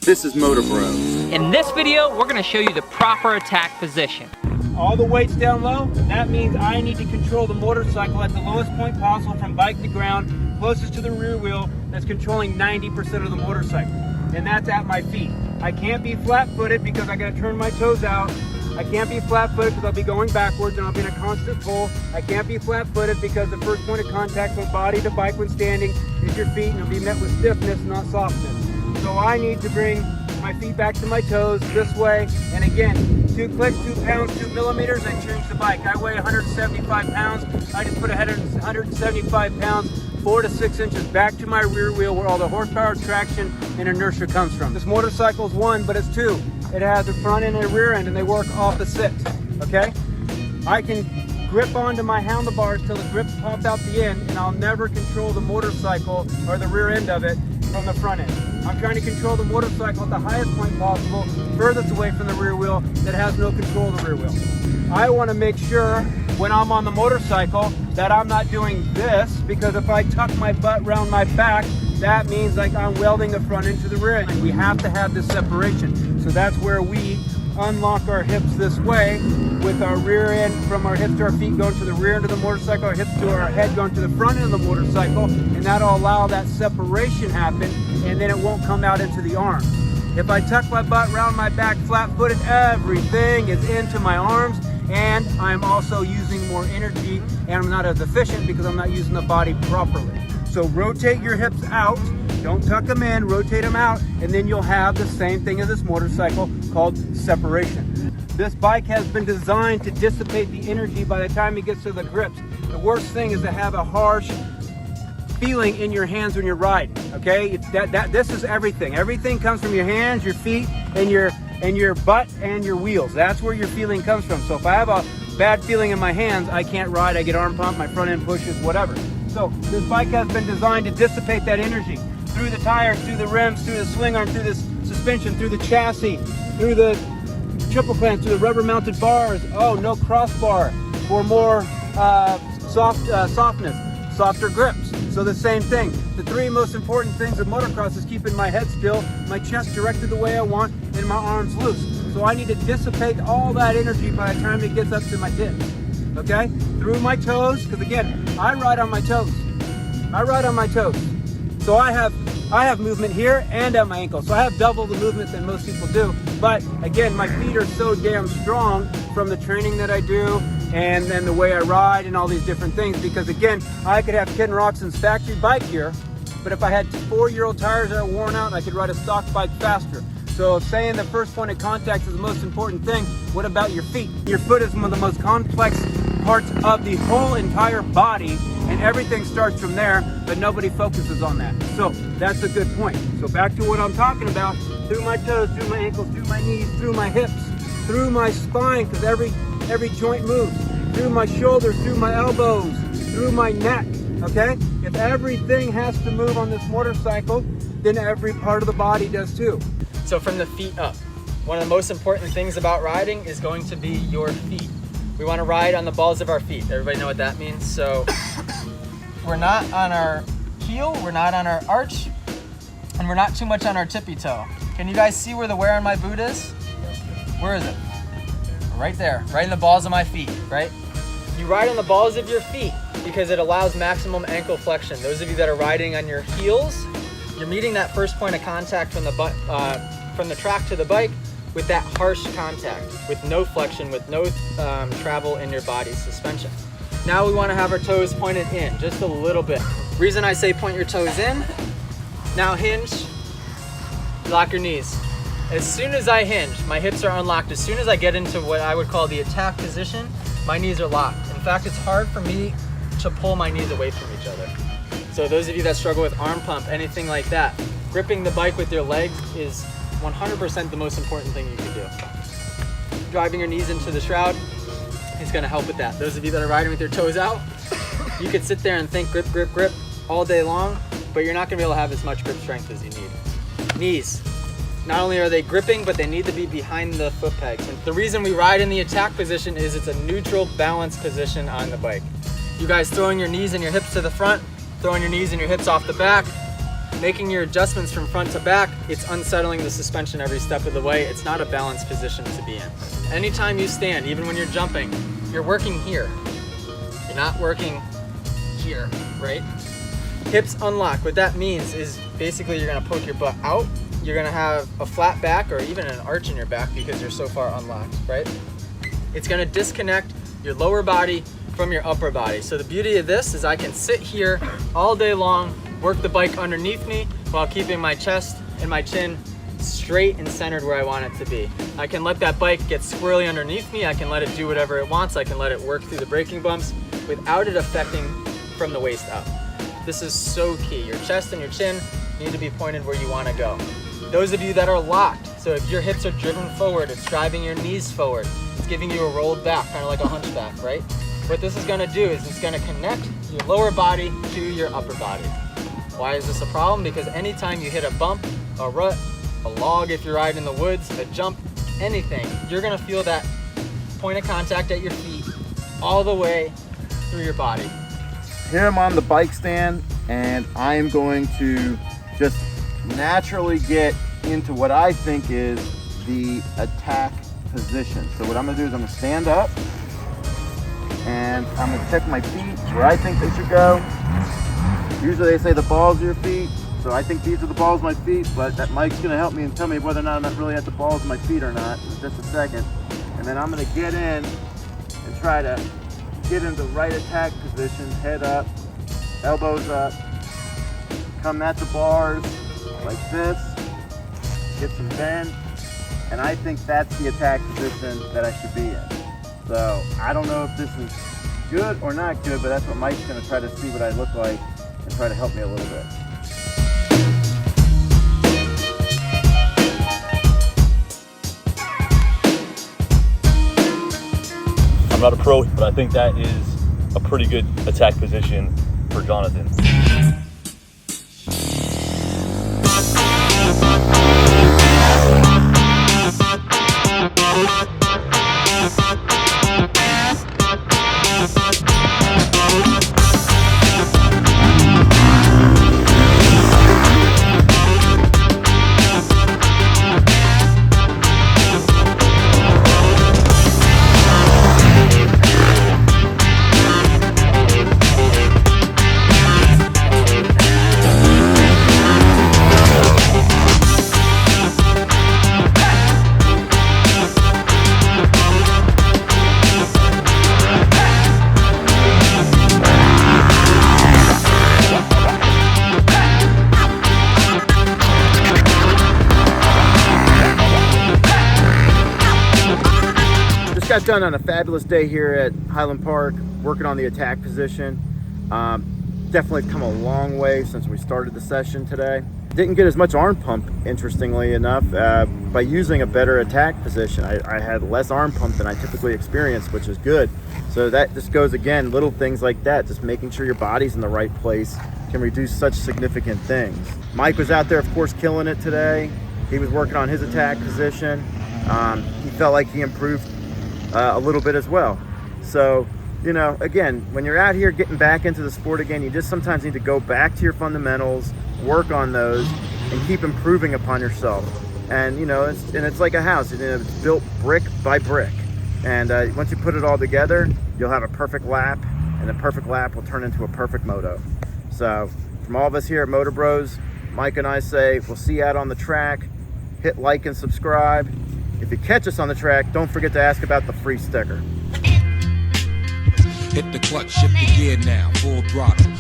This is Motor Bros. In this video, we're going to show you the proper attack position. All the weight's down low. That means I need to control the motorcycle at the lowest point possible from bike to ground, closest to the rear wheel, that's controlling 90% of the motorcycle. And that's at my feet. I can't be flat-footed because I got to turn my toes out. I can't be flat-footed because I'll be going backwards and I'll be in a constant pull. I can't be flat-footed because the first point of contact from body to bike when standing is your feet, and it'll be met with stiffness, not softness. So I need to bring my feet back to my toes this way. And again, 2 clicks, 2 pounds, 2 millimeters, I change the bike. I weigh 175 pounds. I just put 175 pounds, 4 to 6 inches back to my rear wheel where all the horsepower, traction, and inertia comes from. This motorcycle's one, but it's two. It has a front end and a rear end, and they work opposite, okay? I can grip onto my handlebars till the grips pop out the end, and I'll never control the motorcycle or the rear end of it from the front end. I'm trying to control the motorcycle at the highest point possible, furthest away from the rear wheel that has no control of the rear wheel. I want to make sure when I'm on the motorcycle that I'm not doing this, because if I tuck my butt around my back, that means like I'm welding the front end to the rear end. We have to have this separation. So that's where we unlock our hips this way, with our rear end from our hips to our feet going to the rear end of the motorcycle, our hips to our head going to the front end of the motorcycle, and that'll allow that separation happen, and then it won't come out into the arms. If I tuck my butt around my back flat-footed, everything is into my arms, and I'm also using more energy, and I'm not as efficient because I'm not using the body properly. So rotate your hips out, don't tuck them in, rotate them out, and then you'll have the same thing as this motorcycle called separation. This bike has been designed to dissipate the energy by the time it gets to the grips. The worst thing is to have a harsh feeling in your hands when you're riding, okay? This is everything. Everything comes from your hands, your feet, and your butt and your wheels. That's where your feeling comes from. So if I have a bad feeling in my hands, I can't ride, I get arm pump, my front end pushes, whatever. So this bike has been designed to dissipate that energy through the tires, through the rims, through the swing arm, through the suspension, through the chassis, through the triple clamp, through the rubber mounted bars. Oh, no crossbar for more softness, softer grips. So the same thing. The 3 most important things of motocross is keeping my head still, my chest directed the way I want, and my arms loose. So I need to dissipate all that energy by the time it gets up to my tits, okay? Through my toes, because again, I ride on my toes. I ride on my toes. So I have movement here and at my ankle. So I have double the movement than most people do. But again, my feet are so damn strong from the training that I do and then the way I ride and all these different things. Because again, I could have Ken Roxon's factory bike here, but if I had 4-year-old tires that are worn out, I could ride a stock bike faster. So saying the first point of contact is the most important thing, what about your feet? Your foot is one of the most complex parts of the whole entire body, and everything starts from there, but nobody focuses on that. So that's a good point. So back to what I'm talking about, through my toes, through my ankles, through my knees, through my hips, through my spine, because every joint moves, through my shoulders, through my elbows, through my neck, okay? If everything has to move on this motorcycle, then every part of the body does too. So from the feet up, one of the most important things about riding is going to be your feet. We want to ride on the balls of our feet. Everybody know what that means? So we're not on our heel, we're not on our arch, and we're not too much on our tippy toe. Can you guys see where the wear on my boot is? Where is it? Right there, right in the balls of my feet, right? You ride on the balls of your feet because it allows maximum ankle flexion. Those of you that are riding on your heels, you're meeting that first point of contact from the track to the bike with that harsh contact, with no flexion, with no travel in your body's suspension. Now we want to have our toes pointed in just a little bit. Reason I say point your toes in, now hinge, lock your knees. As soon as I hinge, my hips are unlocked. As soon as I get into what I would call the attack position, my knees are locked. In fact, it's hard for me to pull my knees away from each other. So those of you that struggle with arm pump, anything like that, gripping the bike with your legs is 100% the most important thing you can do. Driving your knees into the shroud is gonna help with that. Those of you that are riding with your toes out, you could sit there and think grip, grip, grip all day long, but you're not gonna be able to have as much grip strength as you need. Knees. Not only are they gripping, but they need to be behind the foot pegs. And the reason we ride in the attack position is it's a neutral balance position on the bike. You guys throwing your knees and your hips to the front, throwing your knees and your hips off the back, making your adjustments from front to back, it's unsettling the suspension every step of the way. It's not a balanced position to be in. Anytime you stand, even when you're jumping, you're working here. You're not working here, right? Hips unlock. What that means is basically you're gonna poke your butt out. You're gonna have a flat back or even an arch in your back because you're so far unlocked, right? It's gonna disconnect your lower body from your upper body. So the beauty of this is I can sit here all day long, work the bike underneath me while keeping my chest and my chin straight and centered where I want it to be. I can let that bike get squirrely underneath me. I can let it do whatever it wants. I can let it work through the braking bumps without it affecting from the waist up. This is so key. Your chest and your chin need to be pointed where you want to go. Those of you that are locked, so if your hips are driven forward, it's driving your knees forward. It's giving you a rolled back, kind of like a hunchback, right? What this is gonna do is it's gonna connect your lower body to your upper body. Why is this a problem? Because anytime you hit a bump, a rut, a log if you're riding in the woods, a jump, anything, you're gonna feel that point of contact at your feet all the way through your body. Here I'm on the bike stand and I am going to just naturally get into what I think is the attack position. So what I'm gonna do is I'm gonna stand up and I'm gonna check my feet where I think they should go. Usually they say the balls of your feet, so I think these are the balls of my feet, but that Mike's gonna help me and tell me whether or not I'm not really at the balls of my feet or not in just a second. And then I'm gonna get in and try to get into the right attack position, head up, elbows up, come at the bars like this, get some bend, and I think that's the attack position that I should be in. So I don't know if this is good or not good, but that's what Mike's gonna try to see what I look like and try to help me a little bit. I'm not a pro, but I think that is a pretty good attack position for Jonathan. Got done on a fabulous day here at Highland Park, working on the attack position. Definitely come a long way since we started the session today. Didn't get as much arm pump, interestingly enough, by using a better attack position. I had less arm pump than I typically experience, which is good. So that just goes, again, little things like that, just making sure your body's in the right place can reduce such significant things. Mike was out there, of course, killing it today. He was working on his attack position. He felt like he improved a little bit as well. So, you know, again, when you're out here getting back into the sport again, you just sometimes need to go back to your fundamentals, work on those, and keep improving upon yourself. And, you know, it's like a house. It's built brick by brick. And once you put it all together, you'll have a perfect lap, and the perfect lap will turn into a perfect moto. So, from all of us here at Motor Bros, Mike and I say, we'll see you out on the track. Hit like and subscribe. If you catch us on the track, don't forget to ask about the free sticker. Hit the clutch, shift the gear now, full throttle.